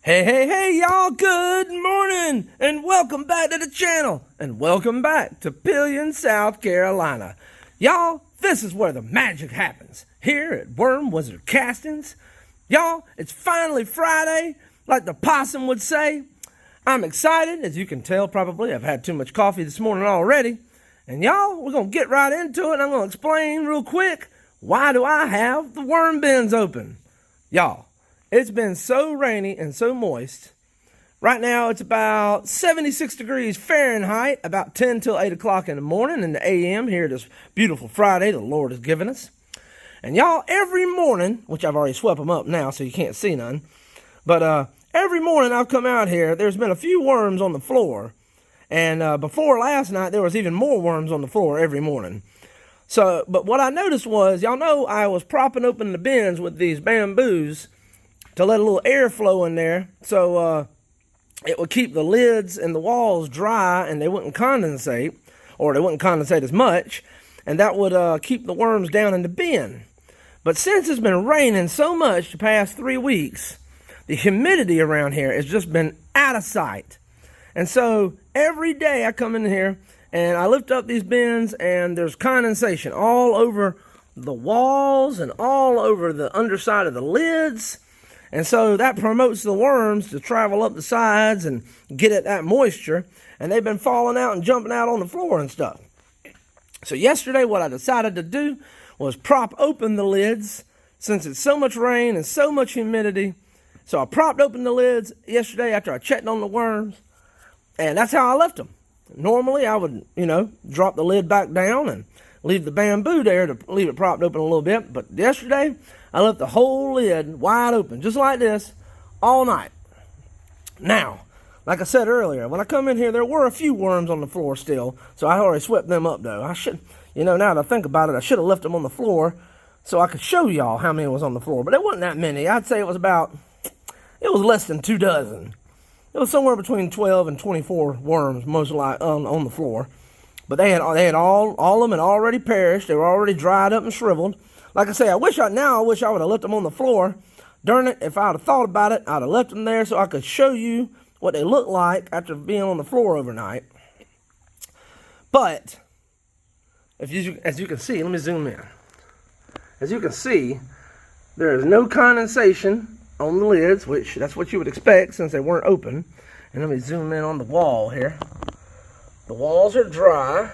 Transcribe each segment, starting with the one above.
Hey, hey, hey, y'all, good morning, and welcome back to the channel, and welcome back to Pelion, South Carolina. Y'all, this is where the magic happens, here at Wormwizardcastings. Y'all, it's finally Friday, like the possum would say. I'm excited, as you can tell probably. I've had too much coffee this morning already. And y'all, we're going to get right into it, and I'm going to explain real quick, why do I have the worm bins open? Y'all, it's been so rainy and so moist. Right now, it's about 76 degrees Fahrenheit, about 10 till 8 o'clock in the morning in the a.m. here this beautiful Friday the Lord has given us. And y'all, every morning, which I've already swept them up now so you can't see none, but every morning I've come out here, there's been a few worms on the floor. And before last night, there was even more worms on the floor every morning. So, but what I noticed was, y'all know I was propping open the bins with these bamboos to let a little air flow in there, so it would keep the lids and the walls dry and they wouldn't condensate, or they wouldn't condensate as much, and that would keep the worms down in the bin. But since it's been raining so much the past 3 weeks, the humidity around here has just been out of sight. And so every day I come in here and I lift up these bins and there's condensation all over the walls and all over the underside of the lids. And so that promotes the worms to travel up the sides and get at that moisture. And they've been falling out and jumping out on the floor and stuff. So yesterday what I decided to do was prop open the lids since it's so much rain and so much humidity. So I propped open the lids yesterday after I checked on the worms. And that's how I left them. Normally I would, drop the lid back down and leave the bamboo there to leave it propped open a little bit. But yesterday I left the whole lid wide open, just like this, all night. Now, like I said earlier, when I come in here, there were a few worms on the floor still, so I already swept them up, though. I should, now that I think about it, I should have left them on the floor so I could show y'all how many was on the floor. But there wasn't that many. I'd say it was less than 2 dozen. It was somewhere between 12 and 24 worms, most likely, on the floor. But they had all of them had already perished. They were already dried up and shriveled. Like I say, I wish I would have left them on the floor. Darn it, if I would have thought about it, I'd have left them there so I could show you what they look like after being on the floor overnight. But, as you can see, let me zoom in. As you can see, there is no condensation on the lids, which that's what you would expect since they weren't open. And let me zoom in on the wall here. The walls are dry.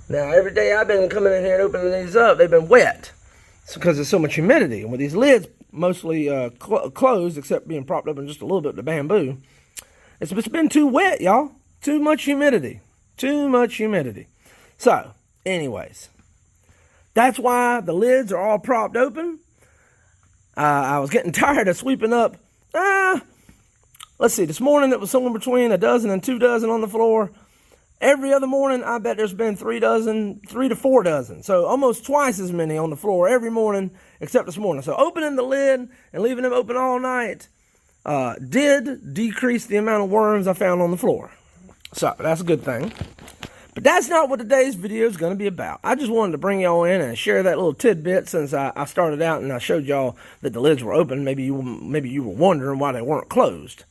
Now, every day I've been coming in here and opening these up, they've been wet. It's because there's so much humidity. And with these lids mostly closed, except being propped up in just a little bit of the bamboo, it's been too wet, y'all. Too much humidity. Too much humidity. So, anyways, that's why the lids are all propped open. I was getting tired of sweeping up. Let's see, this morning it was somewhere between 12 and 2 dozen on the floor. Every other morning, I bet there's been 3 to 4 dozen. So almost twice as many on the floor every morning, except this morning. So opening the lid and leaving them open all night did decrease the amount of worms I found on the floor. So that's a good thing. But that's not what today's video is going to be about. I just wanted to bring y'all in and share that little tidbit since I started out and I showed y'all that the lids were open. Maybe you were wondering why they weren't closed.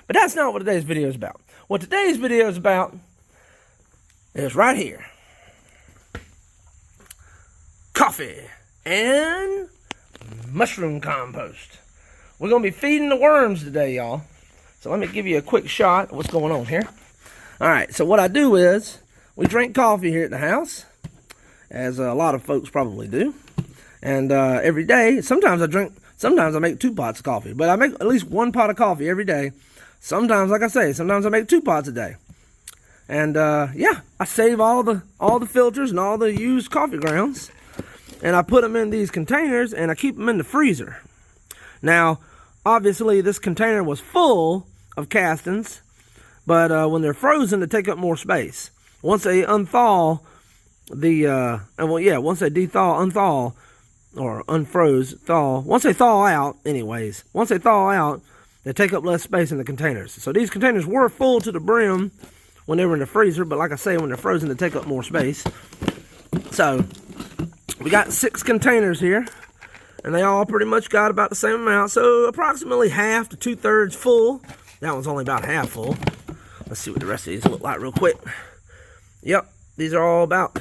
But that's not what today's video is about. What today's video is about is right here. Coffee and mushroom compost. We're going to be feeding the worms today, y'all. So let me give you a quick shot of what's going on here. All right, so what I do is we drink coffee here at the house, as a lot of folks probably do. And every day, sometimes I make 2 pots of coffee, but I make at least 1 pot of coffee every day. Sometimes, like I say, sometimes I make 2 pots a day. And yeah, I save all the filters and all the used coffee grounds, and I put them in these containers and I keep them in the freezer. Now, obviously, this container was full of castings, but when they're frozen, they take up more space. Once they unthaw once they unthaw, or unfroze, thaw. Once they thaw out, they take up less space in the containers. So these containers were full to the brim when they were in the freezer, but like I say, when they're frozen, they take up more space. So we got 6 containers here, And they all pretty much got about the same amount. So approximately half to 2/3 full. That one's only about half full. Let's see what the rest of these look like real quick. Yep, these are all about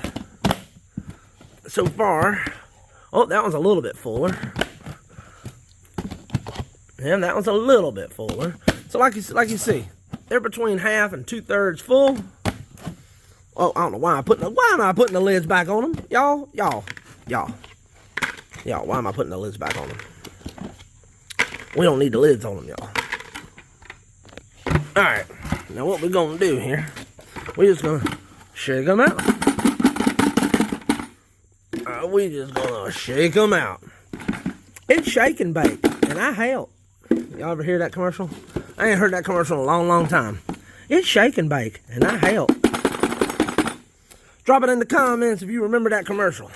so far. Oh, that one's a little bit fuller. And that one's a little bit fuller. So like you see, they're between half and 2/3 full. Oh, I don't know why am I putting the lids back on them? Y'all, why am I putting the lids back on them? We don't need the lids on them, y'all. Alright, now what we're gonna do here, we're just gonna shake them out. We just gonna shake them out. It's shake and bake, and I help. Y'all ever hear that commercial? I ain't heard that commercial in a long, long time. It's shake and bake, and I help. Drop it in the comments if you remember that commercial.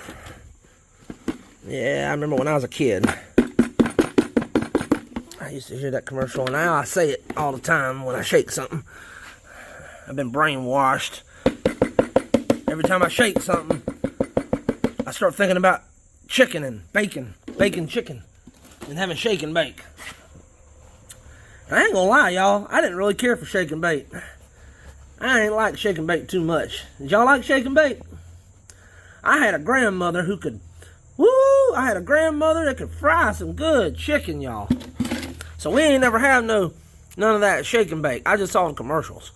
Yeah, I remember when I was a kid. I used to hear that commercial, and now I say it all the time when I shake something. I've been brainwashed. Every time I shake something, I start thinking about chicken and bacon. Bacon chicken. And having shake and bake. I ain't gonna lie, y'all. I didn't really care for shake and bake. I ain't like shake and bake too much. Did y'all like shake and bake? I had a grandmother who could... I had a grandmother that could fry some good chicken, y'all. So we ain't never had none of that shake and bake. I just saw the commercials.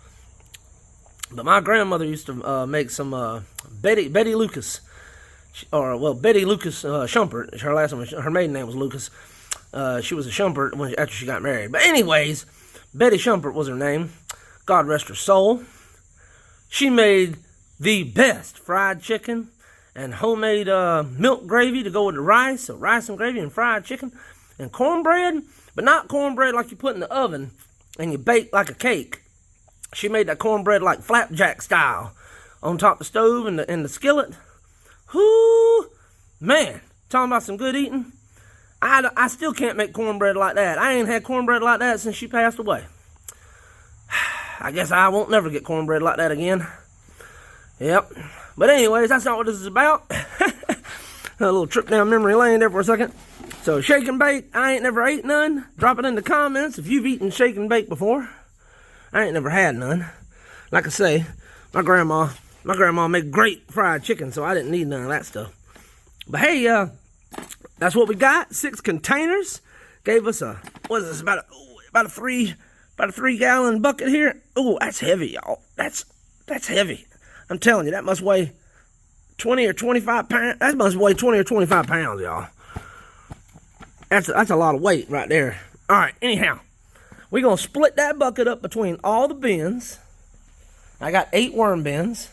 But my grandmother used to make some Betty Lucas, Betty Lucas Schumpert. Her last name, her maiden name was Lucas. She was a Schumpert after she got married. But anyways, Betty Schumpert was her name. God rest her soul. She made the best fried chicken and homemade milk gravy to go with the rice. So rice and gravy and fried chicken and cornbread. But not cornbread like you put in the oven and you bake like a cake. She made that cornbread like flapjack style on top of the stove and the skillet. Whoo, man, talking about some good eating. I still can't make cornbread like that. I ain't had cornbread like that since she passed away. I guess I won't never get cornbread like that again. Yep. But anyways, that's not what this is about. A little trip down memory lane there for a second. So shake and bake, I ain't never ate none. Drop it in the comments if you've eaten shake and bake before. I ain't never had none. Like I say, my grandma made great fried chicken, so I didn't need none of that stuff. But hey, that's what we got. 6 containers. Gave us what is this, about a 3-gallon bucket here. Oh, that's heavy, y'all. That's heavy. I'm telling you, that must weigh 20 or 25 pounds. That must weigh 20 or 25 pounds, y'all. That's a lot of weight right there. All right, anyhow, we're going to split that bucket up between all the bins. I got 8 worm bins.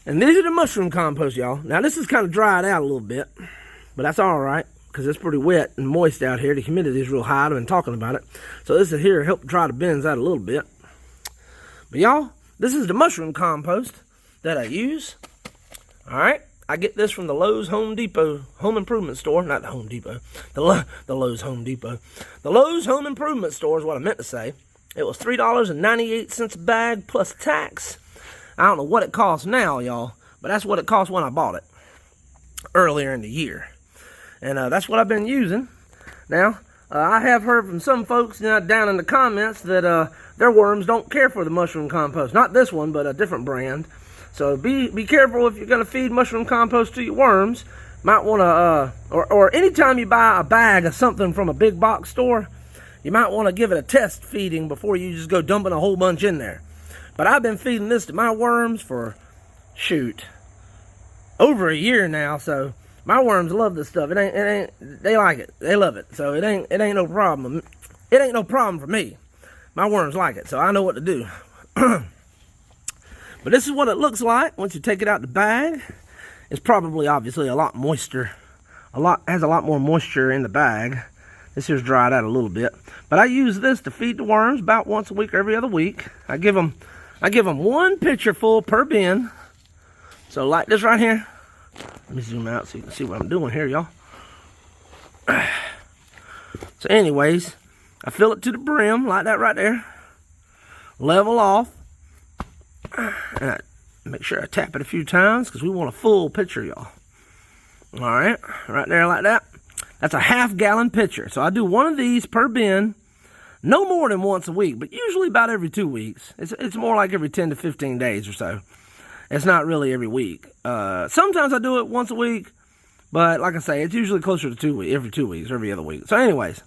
And these are the mushroom compost, y'all. Now, this is kind of dried out a little bit, but that's all right because it's pretty wet and moist out here. The humidity is real high. I've been talking about it. So this is here to help dry the bins out a little bit. But, y'all, this is the mushroom compost that I use. All right. I get this from the Lowe's Home Depot Home Improvement Store. Not the Home Depot. The Lowe's Home Depot. The Lowe's Home Improvement Store is what I meant to say. It was $3.98 a bag plus tax. I don't know what it costs now, y'all. But that's what it cost when I bought it. Earlier in the year. And that's what I've been using. Now, I have heard from some folks down in the comments that their worms don't care for the mushroom compost. Not this one, but a different brand. So be careful if you're going to feed mushroom compost to your worms. Might want to, or anytime you buy a bag of something from a big box store, you might want to give it a test feeding before you just go dumping a whole bunch in there. But I've been feeding this to my worms for, shoot, over a year now. So my worms love this stuff. They like it. They love it. So it ain't no problem. It ain't no problem for me. My worms like it, so I know what to do. But this is what it looks like once you take it out the bag. It's probably obviously a lot moister. Has a lot more moisture in the bag. This here's dried out a little bit. But I use this to feed the worms about once a week or every other week. I give them 1 pitcher full per bin. So like this right here. Let me zoom out so you can see what I'm doing here, y'all. So anyways, I fill it to the brim like that right there. Level off. And I make sure I tap it a few times because we want a full pitcher, y'all. Alright, right there like that. That's a half-gallon pitcher. So I do one of these per bin, no more than once a week, but usually about every 2 weeks. It's more like every 10 to 15 days or so. It's not really every week. Sometimes I do it once a week, but like I say, it's usually closer to every 2 weeks, every other week. So anyways,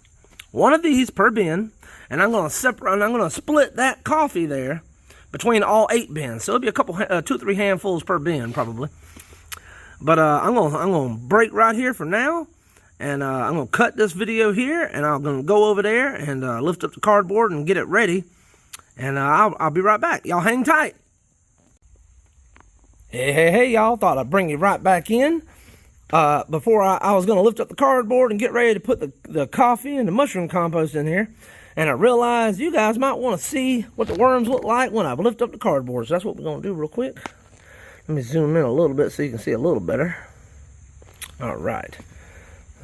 one of these per bin, and I'm going to split that coffee there between all 8 bins. So it'll be a couple, 2 or 3 handfuls per bin probably. But I'm gonna break right here for now, and I'm gonna cut this video here, and I'm gonna go over there and lift up the cardboard and get it ready, and I'll be right back. Y'all hang tight. Hey, y'all! Thought I'd bring you right back in. Before I was gonna lift up the cardboard and get ready to put the coffee and the mushroom compost in here, and I realized you guys might want to see what the worms look like when I lift up the cardboard. So that's what we're gonna do real quick. Let me zoom in a little bit so you can see a little better. All right,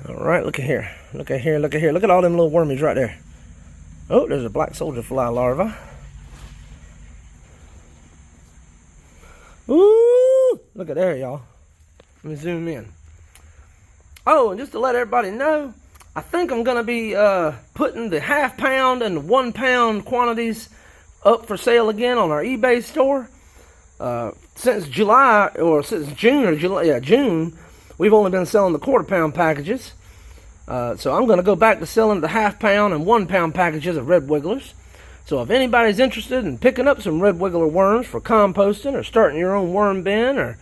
look at here. Look at here. Look at all them little wormies right there. Oh, there's a black soldier fly larva. Ooh, look at there, y'all. Let me zoom in. Oh, and just to let everybody know, I think I'm gonna be putting the ½ pound and the 1 pound quantities up for sale again on our eBay store. Since June, we've only been selling the £1/4 pound packages. So I'm gonna go back to selling the ½ pound and 1 pound packages of Red Wigglers. So if anybody's interested in picking up some Red Wiggler worms for composting or starting your own worm bin, or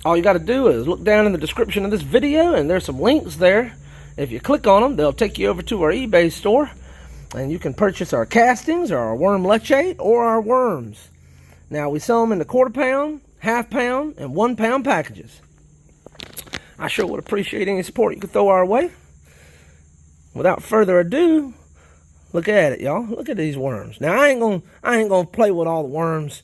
all you got to do is look down in the description of this video, and there's some links there. If you click on them, they'll take you over to our eBay store, and you can purchase our castings or our worm leachate or our worms. Now we sell them in the £1/4 pound, ½ pound, and 1 pound packages. I sure would appreciate any support you could throw our way. Without further ado, look at it, y'all. Look at these worms. Now I ain't gonna play with all the worms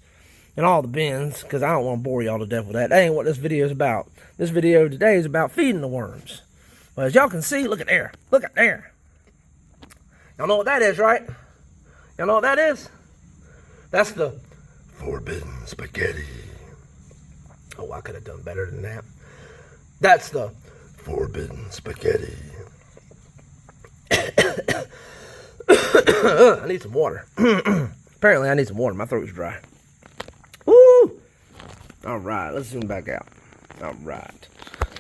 and all the bins, because I don't want to bore y'all to death with that. That ain't what this video is about. This video today is about feeding the worms. But as y'all can see, look at there. Look at there. Y'all know what that is, right? Y'all know what that is? That's the forbidden spaghetti. Oh, I could have done better than that. That's the forbidden spaghetti. I need some water. Apparently I need some water. My throat's dry. Woo! All right, let's zoom back out. All right.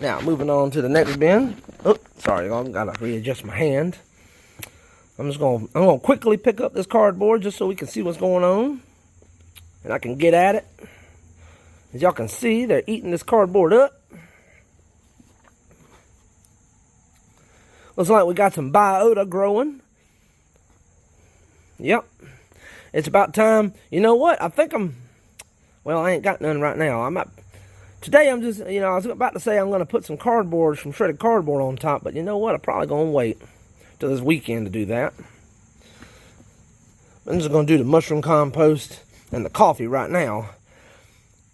Now, moving on to the next bin. Oh, sorry, I gotta readjust my hand. I'm gonna quickly pick up this cardboard just so we can see what's going on, and I can get at it. As y'all can see, they're eating this cardboard up. Looks like we got some biota growing. Yep. It's about time. You know what? I think well, I ain't got none right now. Today I'm just, I was about to say I'm going to put some shredded cardboard on top, but you know what? I'm probably going to wait till this weekend to do that. I'm just going to do the mushroom compost and the coffee right now.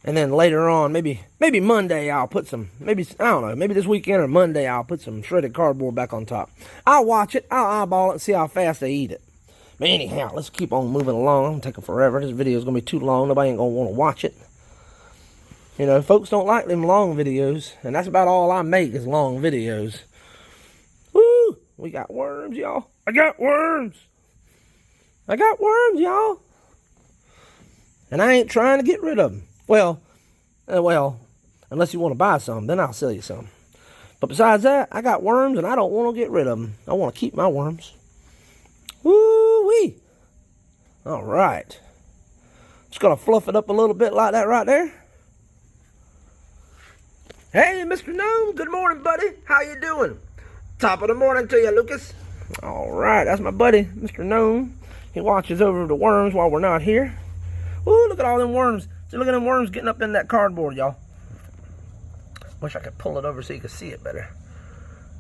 And then later on, maybe Monday I'll put some, I don't know, maybe this weekend or Monday I'll put some shredded cardboard back on top. I'll watch it, I'll eyeball it and see how fast they eat it. But anyhow, let's keep on moving along. I'm taking forever. This video is going to be too long. Nobody ain't going to want to watch it. Folks don't like them long videos. And that's about all I make is long videos. Woo! We got worms, y'all. I got worms, y'all. And I ain't trying to get rid of them. Well, unless you want to buy some, then I'll sell you some. But besides that, I got worms and I don't want to get rid of them. I want to keep my worms. Woo-wee. All right. Just going to fluff it up a little bit like that right there. Hey, Mr. Gnome. Good morning, buddy. How you doing? Top of the morning to you, Lucas. All right. That's my buddy, Mr. Gnome. He watches over the worms while we're not here. Ooh, look at all them worms. See, look at them worms getting up in that cardboard, y'all. Wish I could pull it over so you could see it better.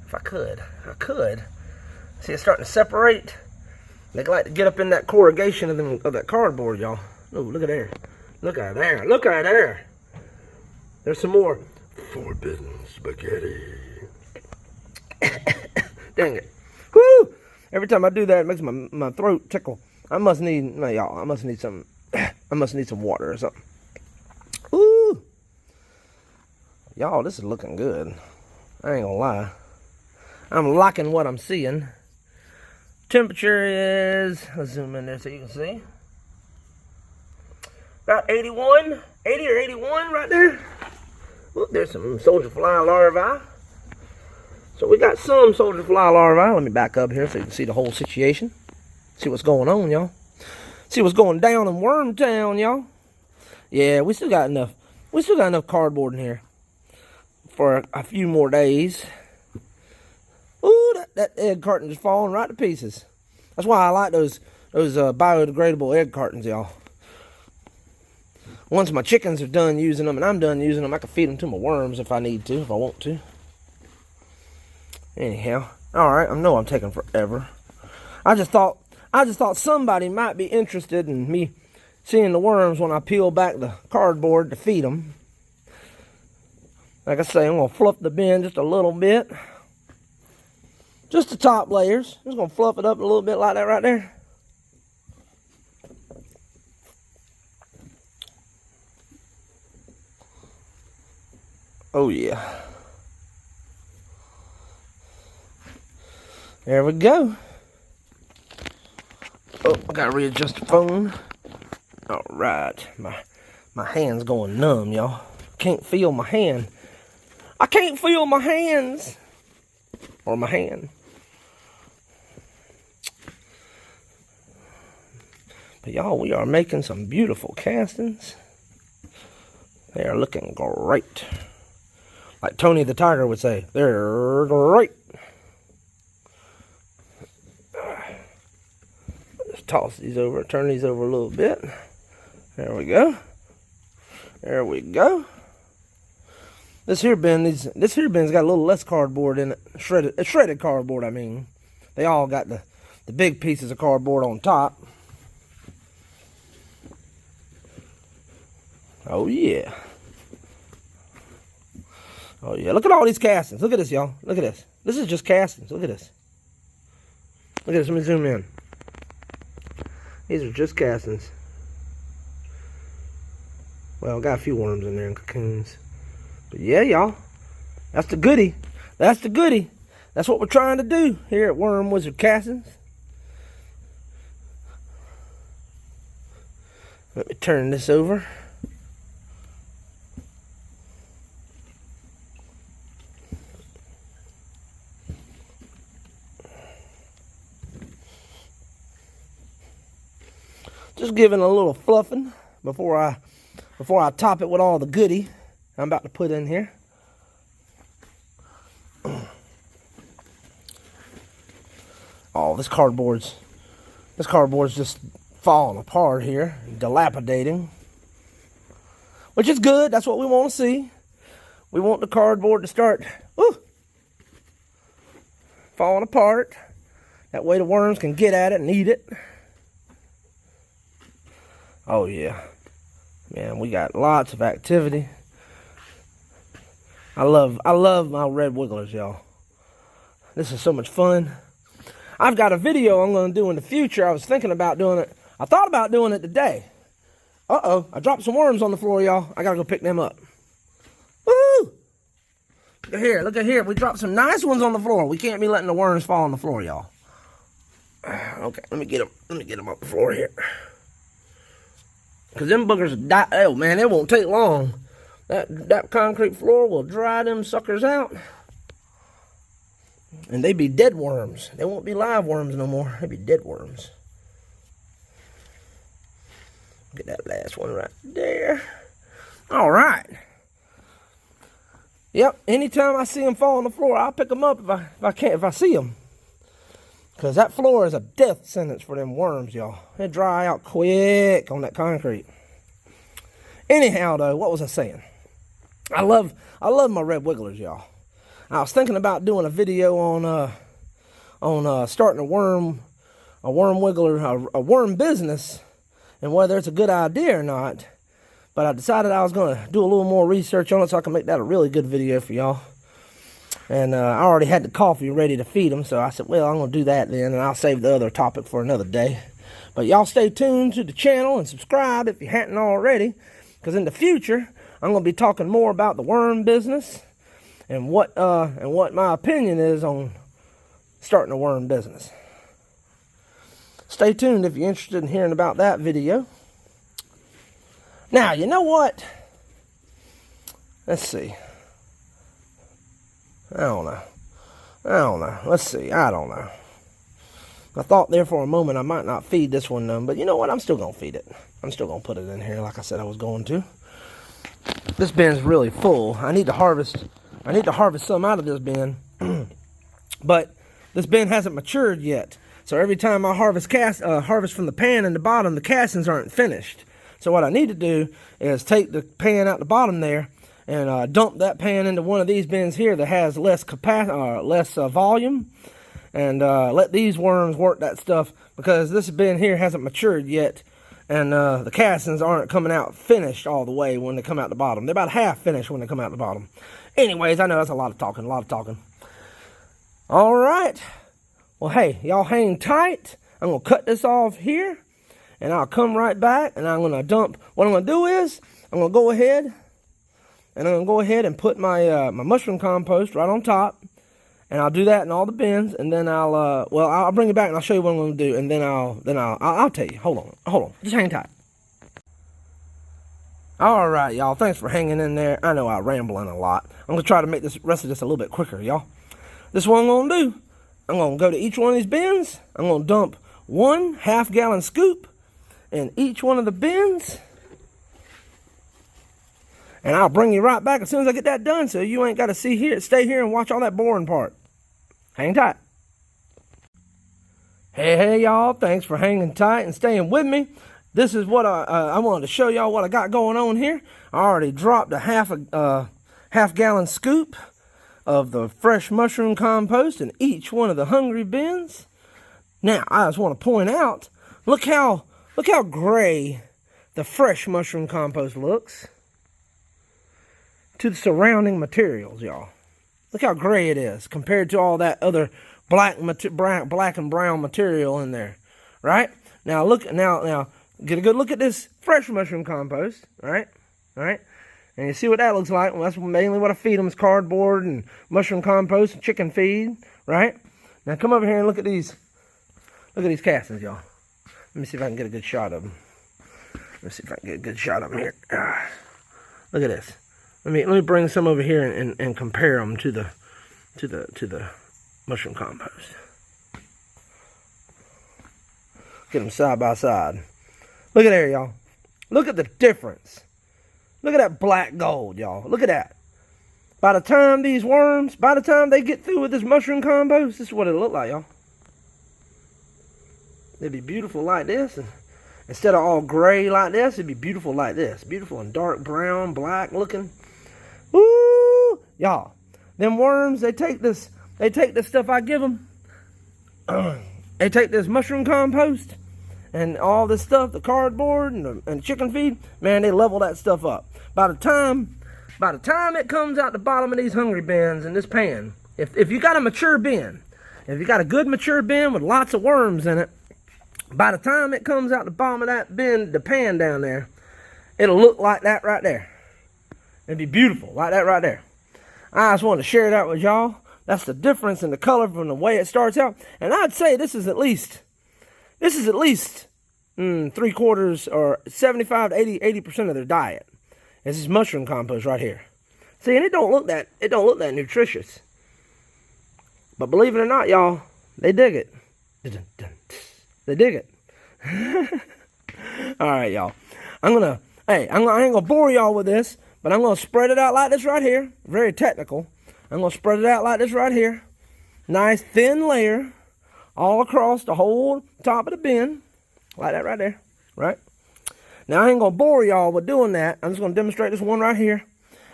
If I could. See, it's starting to separate. They like to get up in that corrugation of that cardboard, y'all. Oh, look at there. Look at there. Look at there. There's some more forbidden spaghetti. Dang it. Woo! Every time I do that, it makes my throat tickle. I must need some water or something. Ooh. Y'all, this is looking good. I ain't gonna lie. I'm liking what I'm seeing. Temperature is, let's zoom in there so you can see. About 81, 80 or 81 right there. Look, there's some soldier fly larvae. So we got some soldier fly larvae. Let me back up here so you can see the whole situation. See what's going on, y'all. See what's going down in Wormtown, y'all. Yeah, we still got enough. We still got enough cardboard in here for a few more days. Ooh, that egg carton is falling right to pieces. That's why I like those biodegradable egg cartons, y'all. Once my chickens are done using them and I'm done using them, I can feed them to my worms if I need to, if I want to. Anyhow, all right. I know I'm taking forever. I just thought somebody might be interested in me seeing the worms when I peel back the cardboard to feed them. Like I say, I'm gonna fluff the bin just a little bit. Just the top layers. I'm just gonna fluff it up a little bit like that right there. Oh yeah. There we go. Oh, I gotta readjust the phone. All right, my hand's going numb, y'all. Can't feel my hand. I can't feel my hands or my hand. But y'all, we are making some beautiful castings. They are looking great. Like Tony the Tiger would say, they're great. Just toss these over, turn these over a little bit. There we go. There we go. This here bin's got a little less cardboard in it. Shredded cardboard, I mean. They all got the big pieces of cardboard on top. Oh yeah. Oh yeah, look at all these castings. Look at this, y'all. Look at this. This is just castings. Look at this. Look at this. Let me zoom in. These are just castings. Well, got a few worms in there and cocoons. But yeah, y'all. That's the goodie. That's the goodie. That's what we're trying to do here at Worm Wizard Castings. Let me turn this over. Just giving a little fluffing before I top it with all the goodie I'm about to put in here. Oh, this cardboard's just falling apart here, dilapidating. Which is good. That's what we want to see. We want the cardboard to start falling apart. That way the worms can get at it and eat it. Oh yeah, man, we got lots of activity. I love my red wigglers, y'all. This is so much fun. I've got a video I'm going to do in the future. I was thinking about doing it. I thought about doing it today. Uh-oh, I dropped some worms on the floor, y'all. I got to go pick them up. Woo! Look at here. We dropped some nice ones on the floor. We can't be letting the worms fall on the floor, y'all. Okay, let me get them. Let me get them off the floor here. Because them boogers die. Oh, man, it won't take long. That concrete floor will dry them suckers out. And they be dead worms. They won't be live worms no more. They be dead worms. Get that last one right there. All right. Yep, anytime I see them fall on the floor, I'll pick them up if I see them. Because that floor is a death sentence for them worms, y'all. They dry out quick on that concrete. Anyhow, though, what was I saying? I love my red wigglers, y'all. I was thinking about doing a video on starting a worm wiggler, a worm business, and whether it's a good idea or not. But I decided I was going to do a little more research on it so I can make that a really good video for y'all. And I already had the coffee ready to feed them, so I said, well, I'm going to do that then, and I'll save the other topic for another day. But y'all stay tuned to the channel and subscribe if you hadn't already, because in the future, I'm going to be talking more about the worm business and what my opinion is on starting a worm business. Stay tuned if you're interested in hearing about that video. Now, you know what? Let's see. I don't know. Let's see. I don't know. I thought there for a moment I might not feed this one none, but you know what? I'm still going to feed it. I'm still going to put it in here like I said I was going to. This bin's really full. I need to harvest some out of this bin. But this bin hasn't matured yet. So every time I harvest from the pan in the bottom, the castings aren't finished. So what I need to do is take the pan out the bottom there and dump that pan into one of these bins here that has less volume, and let these worms work that stuff, because this bin here hasn't matured yet, and the castings aren't coming out finished all the way when they come out the bottom. They're about half finished when they come out the bottom. Anyways, I know that's a lot of talking. All right. Well, hey, y'all hang tight. I'm going to cut this off here, and I'll come right back, and I'm going to dump. What I'm going to do is I'm going to go ahead and put my my mushroom compost right on top, and I'll do that in all the bins, and then I'll bring it back and I'll show you what I'm going to do, and then I'll tell you. Hold on, just hang tight. All right, y'all, thanks for hanging in there. I know I'm rambling a lot. I'm going to try to make this rest of this a little bit quicker, y'all. This is what I'm going to do. I'm going to go to each one of these bins. I'm going to dump 1 half-gallon scoop in each one of the bins. And I'll bring you right back as soon as I get that done, so you ain't got to stay here and watch all that boring part. Hang tight. Hey, y'all. Thanks for hanging tight and staying with me. This is what I wanted to show y'all what I got going on here. I already dropped a half-gallon scoop of the fresh mushroom compost in each one of the hungry bins. Now, I just want to point out, look how gray the fresh mushroom compost looks to the surrounding materials, y'all. Look how gray it is compared to all that other black and brown material in there, right? Now now get a good look at this fresh mushroom compost, right? All right. And you see what that looks like. Well, that's mainly what I feed them is cardboard and mushroom compost and chicken feed, right? Now come over here and look at these castings, y'all. Let me see if I can get a good shot of them. Let's see if I can get a good shot of them here. Look at this. Let me bring some over here and compare them to the mushroom compost. Get them side by side. Look at there, y'all. Look at the difference. Look at that black gold, y'all. Look at that. By the time they get through with this mushroom compost, this is what it'll look like, y'all. It'd be beautiful like this. And instead of all gray like this, it'd be beautiful like this. Beautiful and dark brown, black looking. Woo! Y'all, them worms, they take this stuff I give them. They take this mushroom compost and all this stuff, the cardboard and chicken feed, man, they level that stuff up. By the time it comes out the bottom of these hungry bins in this pan, if you got a mature bin, if you got a good mature bin with lots of worms in it, by the time it comes out the bottom of that bin, the pan down there, it'll look like that right there. It'd be beautiful, like that right there. I just wanted to share that with y'all. That's the difference in the color from the way it starts out. And I'd say this is at least 3/4 or 75 to 80% of their diet. This is mushroom compost right here. See, and it don't look that nutritious. But believe it or not, y'all, they dig it. They dig it. All right, y'all. I ain't gonna bore y'all with this, but I'm gonna spread it out like this right here. Very technical. I'm gonna spread it out like this right here. Nice thin layer all across the whole top of the bin. Like that right there, right? Now, I ain't going to bore y'all with doing that. I'm just going to demonstrate this one right here.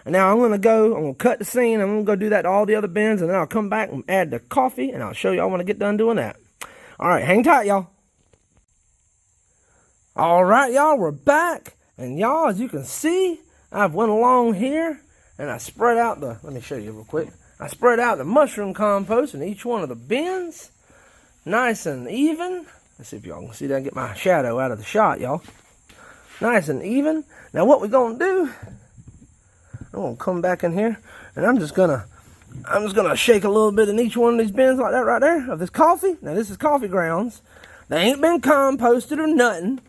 And now I'm going to cut the scene. I'm going to go do that to all the other bins. And then I'll come back and add the coffee. And I'll show y'all when I get done doing that. All right, hang tight, y'all. All right, y'all, we're back. And y'all, as you can see, I've went along here. And I spread out let me show you real quick. I spread out the mushroom compost in each one of the bins. Nice and even. Let's see if y'all can see that. Get my shadow out of the shot, y'all. Nice and even. Now what we're going to do, I'm going to come back in here, and I'm just going to I'm just gonna shake a little bit in each one of these bins like that right there of this coffee. Now this is coffee grounds. They ain't been composted or nothing.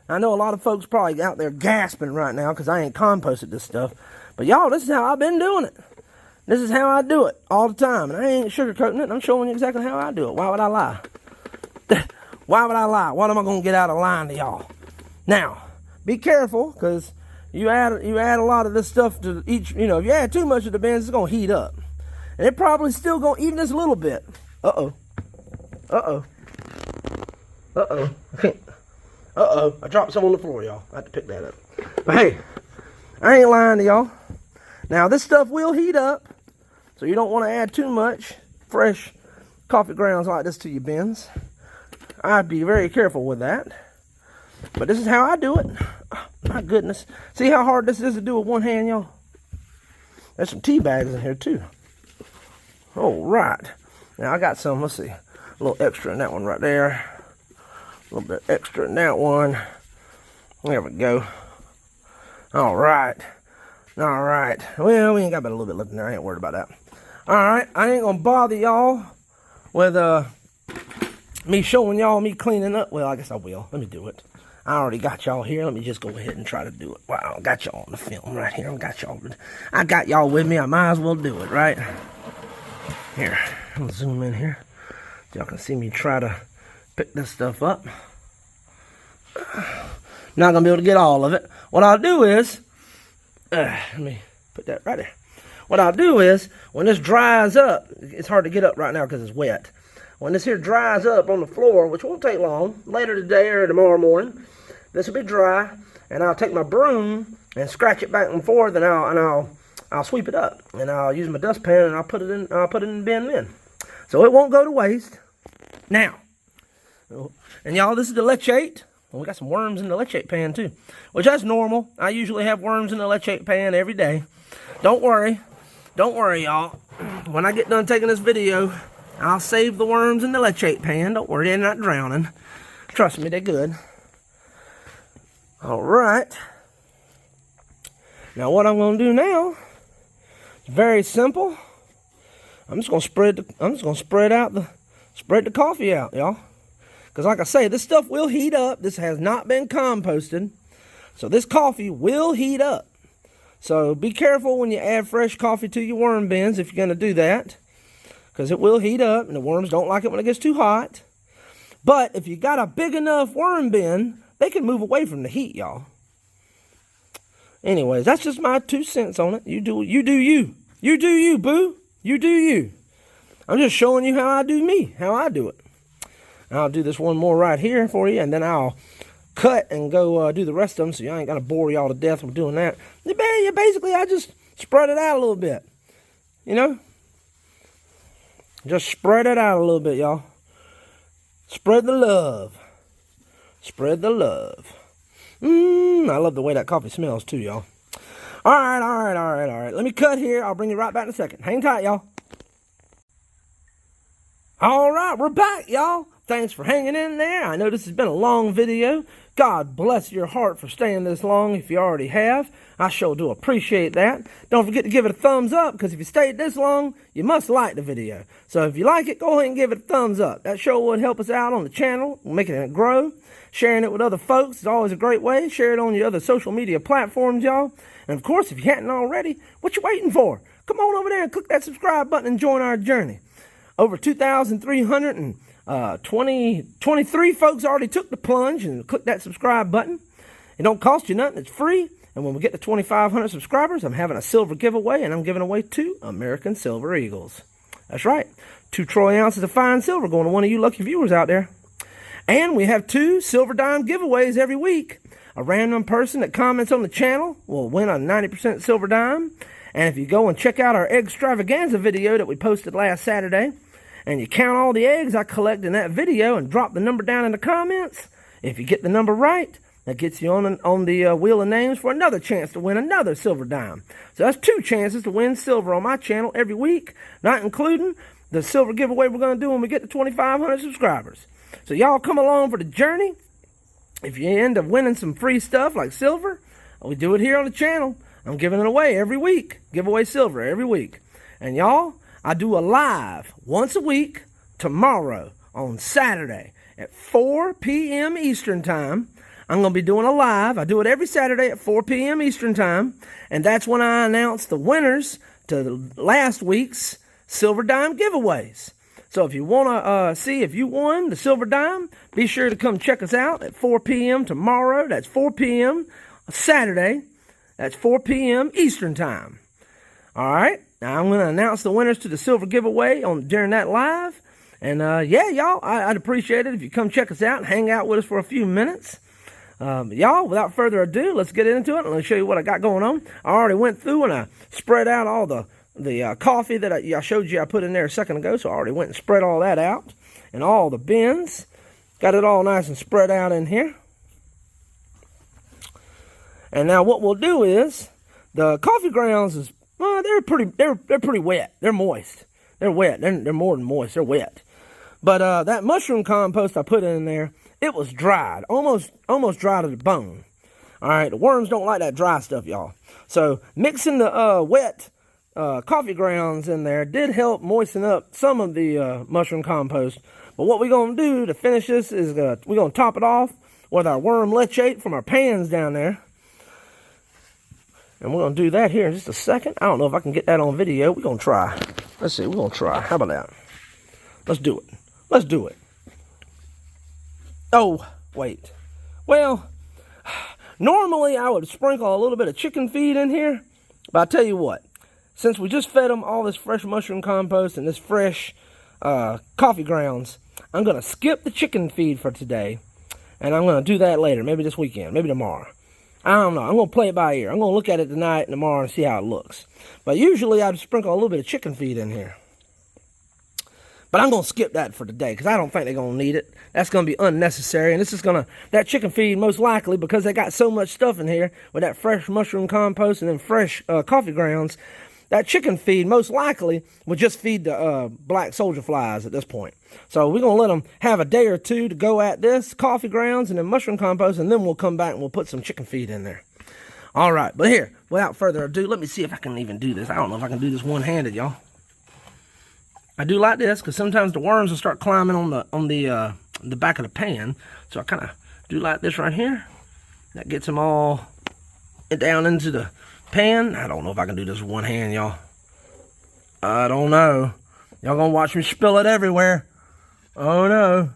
I know a lot of folks probably out there gasping right now because I ain't composted this stuff. But y'all, this is how I've been doing it. This is how I do it all the time. And I ain't sugarcoating it. I'm showing you exactly how I do it. Why would I lie? Why would I lie? What am I going to get out of lying to y'all? Now, be careful because you add a lot of this stuff to each, if you add too much of the bins, it's going to heat up. And it probably still going to even this a little bit. Uh-oh. Uh-oh. Uh-oh. Uh-oh. I dropped some on the floor, y'all. I had to pick that up. But hey, I ain't lying to y'all. Now, this stuff will heat up, so you don't want to add too much fresh coffee grounds like this to your bins. I'd be very careful with that. But this is how I do it. Oh, my goodness. See how hard this is to do with one hand, y'all? There's some tea bags in here, too. All right. Now, I got some, let's see, a little extra in that one right there. A little bit extra in that one. There we go. All right. All right. Well, we ain't got but a little bit left in there. I ain't worried about that. All right. I ain't going to bother y'all with me showing y'all me cleaning up. Well, I guess I will. Let me do it. I already got y'all here. Let me just go ahead and try to do it. Wow, I got y'all on the film right here. I got y'all with me. I might as well do it, right? Here. I'm going to zoom in here. Y'all can see me try to pick this stuff up. Not going to be able to get all of it. What I'll do is, let me put that right there. What I'll do is, when this dries up, it's hard to get up right now because it's wet. When this here dries up on the floor, which won't take long, later today or tomorrow morning, this will be dry, and I'll take my broom and scratch it back and forth, and I'll sweep it up, and I'll use my dustpan and I'll put it in the bin then, so it won't go to waste. Now, and y'all, this is the LEACHATE. We got some worms in the LEACHATE pan too, which that's normal. I usually have worms in the LEACHATE pan every day. Don't worry, y'all. When I get done taking this video, I'll save the worms in the LEACHATE pan. Don't worry, they're not drowning. Trust me, they're good. All right. Now what I'm going to do now is very simple. I'm just going to spread the coffee out, y'all. Because like I say, this stuff will heat up. This has not been composted. So this coffee will heat up. So be careful when you add fresh coffee to your worm bins if you're going to do that. Because it will heat up, and the worms don't like it when it gets too hot. But if you got a big enough worm bin, they can move away from the heat, y'all. Anyways, that's just my 2 cents on it. You do you. You do you, boo. You do you. I'm just showing you how I do me, how I do it. I'll do this one more right here for you, and then I'll cut and go do the rest of them, so you ain't got to bore y'all to death with doing that. Basically, I just spread it out a little bit. Just spread it out a little bit, y'all. Spread the love. Spread the love. I love the way that coffee smells, too, y'all. All right. Let me cut here. I'll bring you right back in a second. Hang tight, y'all. All right, we're back, y'all. Thanks for hanging in there. I know this has been a long video. God bless your heart for staying this long if you already have. I sure do appreciate that. Don't forget to give it a thumbs up, because if you stayed this long, you must like the video. So if you like it, go ahead and give it a thumbs up. That sure would help us out on the channel, making it grow. Sharing it with other folks is always a great way. Share it on your other social media platforms, y'all. And of course, if you hadn't already, what you waiting for? Come on over there and click that subscribe button and join our journey. Over 2,323 folks already took the plunge and clicked that subscribe button. It don't cost you nothing. It's free. And when we get to 2,500 subscribers, I'm having a silver giveaway, and I'm giving away 2 American Silver Eagles. That's right. 2 troy ounces of fine silver going to one of you lucky viewers out there. And we have 2 silver dime giveaways every week. A random person that comments on the channel will win a 90% silver dime. And if you go and check out our egg extravaganza video that we posted last Saturday, and you count all the eggs I collect in that video and drop the number down in the comments, if you get the number right, that gets you on the wheel of names for another chance to win another silver dime. So that's 2 chances to win silver on my channel every week, not including the silver giveaway we're going to do when we get to 2,500 subscribers. So y'all come along for the journey. If you end up winning some free stuff like silver, we do it here on the channel. I'm giving it away every week. Give away silver every week. And y'all, I do a live once a week tomorrow on Saturday at 4 p.m. Eastern Time. I'm going to be doing a live. I do it every Saturday at 4 p.m. Eastern Time, and that's when I announce the winners to last week's Silver Dime giveaways. So if you want to see if you won the Silver Dime, be sure to come check us out at 4 p.m. tomorrow. That's 4 p.m. Saturday. That's 4 p.m. Eastern Time. All right. Now I'm going to announce the winners to the silver giveaway during that live. And yeah, y'all, I'd appreciate it if you come check us out and hang out with us for a few minutes. Y'all, without further ado, let's get into it. Let me show you what I got going on. I already went through and I spread out all the coffee that I showed you I put in there a second ago. So I already went and spread all that out in all the bins. Got it all nice and spread out in here. And now what we'll do is the coffee grounds is they're pretty wet. They're moist. They're wet. They're more than moist. They're wet. But that mushroom compost I put in there, it was dried, almost dry to the bone. All right, the worms don't like that dry stuff, y'all. So mixing the wet coffee grounds in there did help moisten up some of the mushroom compost. But what we're gonna do to finish this is we're gonna top it off with our worm leachate from our pans down there. And we're going to do that here in just a second. I don't know if I can get that on video. We're going to try. Let's see. We're going to try. How about that? Let's do it. Let's do it. Oh, wait. Well, normally I would sprinkle a little bit of chicken feed in here. But I tell you what. Since we just fed them all this fresh mushroom compost and this fresh coffee grounds, I'm going to skip the chicken feed for today. And I'm going to do that later. Maybe this weekend. Maybe tomorrow. I don't know. I'm going to play it by ear. I'm going to look at it tonight and tomorrow and see how it looks. But usually I'd sprinkle a little bit of chicken feed in here. But I'm going to skip that for today because I don't think they're going to need it. That's going to be unnecessary. And this is going to, that chicken feed most likely, because they got so much stuff in here with that fresh mushroom compost and then fresh coffee grounds, that chicken feed most likely would just feed the black soldier flies at this point. So we're going to let them have a day or two to go at this, coffee grounds and then mushroom compost, and then we'll come back and we'll put some chicken feed in there. All right, but here, without further ado, let me see if I can even do this. I don't know if I can do this one-handed, y'all. I do like this because sometimes the worms will start climbing on the back of the pan. So I kind of do like this right here. That gets them all down into the pan. I don't know if I can do this with one hand, y'all. I don't know. Y'all gonna watch me spill it everywhere. Oh no.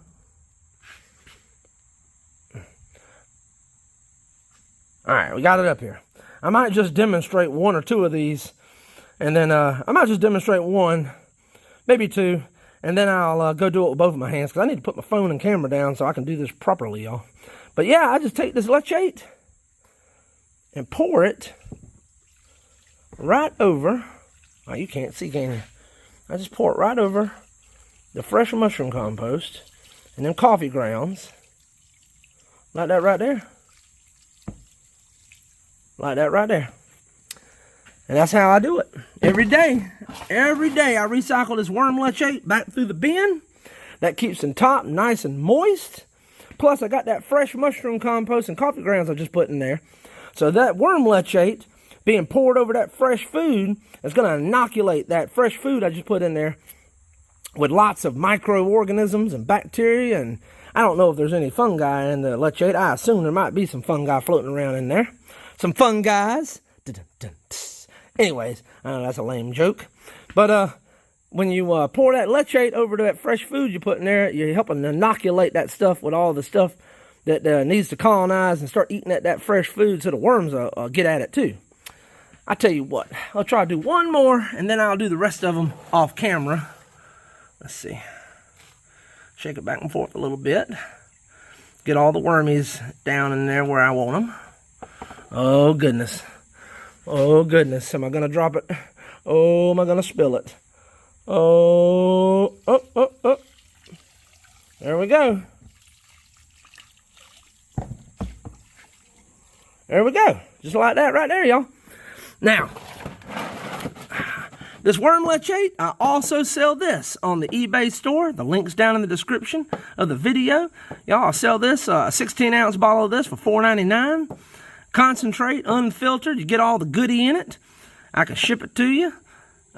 Alright, we got it up here. I might just demonstrate one or two of these. And then I might just demonstrate one, maybe two. And then I'll go do it with both of my hands. Because I need to put my phone and camera down so I can do this properly, y'all. But yeah, I just take this leachate and pour it right over. Oh, you can't see, can you? I just pour it right over the fresh mushroom compost and then coffee grounds. Like that right there. Like that right there. And that's how I do it. Every day. Every day I recycle this worm leachate back through the bin. That keeps them top nice and moist. Plus I got that fresh mushroom compost and coffee grounds I just put in there. So that worm leachate being poured over that fresh food is going to inoculate that fresh food I just put in there with lots of microorganisms and bacteria. And I don't know if there's any fungi in the leachate. I assume there might be some fungi floating around in there. Some fun guys. Anyways, I know that's a lame joke. But when you pour that leachate over to that fresh food you put in there, you're helping inoculate that stuff with all the stuff that needs to colonize and start eating at that fresh food so the worms will get at it too. I tell you what, I'll try to do one more and then I'll do the rest of them off camera. Let's see. Shake it back and forth a little bit. Get all the wormies down in there where I want them. Oh goodness. Oh goodness. Am I going to drop it? Oh, am I going to spill it? Oh, oh. There we go. There we go. Just like that right there, y'all. Now, this worm leachate, I also sell this on the eBay store. The link's down in the description of the video. Y'all, I sell this, a 16-ounce bottle of this for $4.99. Concentrate, unfiltered. You get all the goodie in it. I can ship it to you.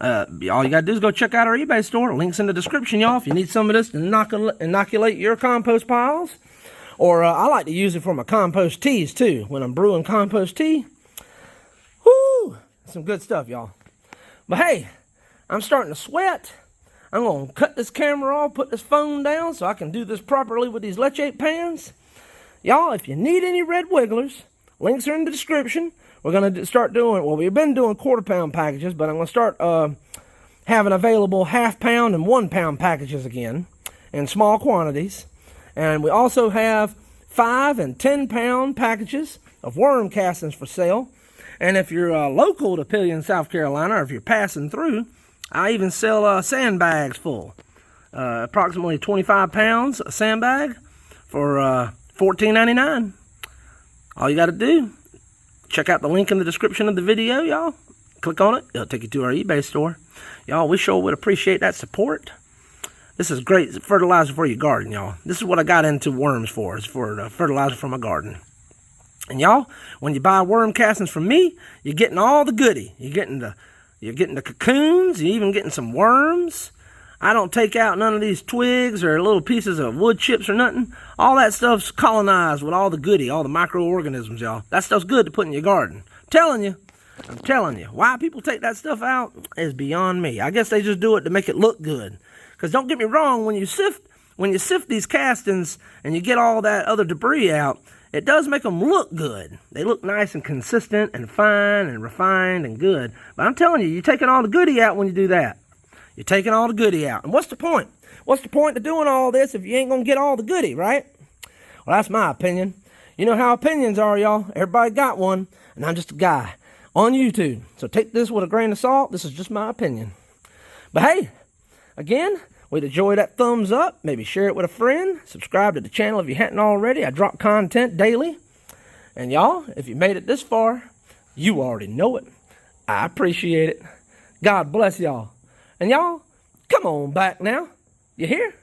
All you got to do is go check out our eBay store. Links in the description, y'all, if you need some of this to inoculate your compost piles. Or I like to use it for my compost teas, too, when I'm brewing compost tea. Whoo! Some good stuff, y'all. But hey, I'm starting to sweat. I'm going to cut this camera off, put this phone down so I can do this properly with these leachate pans. Y'all, if you need any red wigglers, links are in the description. We're going to start doing, well, we've been doing quarter-pound packages, but I'm going to start having available half-pound and 1-pound packages again in small quantities. And we also have 5- and 10-pound packages of worm castings for sale. And if you're local to Pelion, South Carolina, or if you're passing through, I even sell sandbags full. Approximately 25 pounds a sandbag for $14.99. All you got to do, check out the link in the description of the video, y'all. Click on it. It'll take you to our eBay store. Y'all, we sure would appreciate that support. This is great fertilizer for your garden, y'all. This is what I got into worms for. It's for the fertilizer for my garden. And y'all, when you buy worm castings from me, you're getting all the goodie. You're getting the cocoons. You're even getting some worms. I don't take out none of these twigs or little pieces of wood chips or nothing. All that stuff's colonized with all the goodie, all the microorganisms, y'all. That stuff's good to put in your garden. I'm telling you. Why people take that stuff out is beyond me. I guess they just do it to make it look good. Because don't get me wrong, when you sift these castings and you get all that other debris out, it does make them look good. They look nice and consistent and fine and refined and good. But I'm telling you, you're taking all the goodie out when you do that. You're taking all the goodie out. And what's the point? What's the point of doing all this if you ain't going to get all the goodie, right? Well, that's my opinion. You know how opinions are, y'all. Everybody got one, and I'm just a guy on YouTube. So take this with a grain of salt. This is just my opinion. But hey, again, we'd enjoy that thumbs up. Maybe share it with a friend. Subscribe to the channel if you hadn't already. I drop content daily. And y'all, if you made it this far, you already know it. I appreciate it. God bless y'all. And y'all, come on back now. You hear?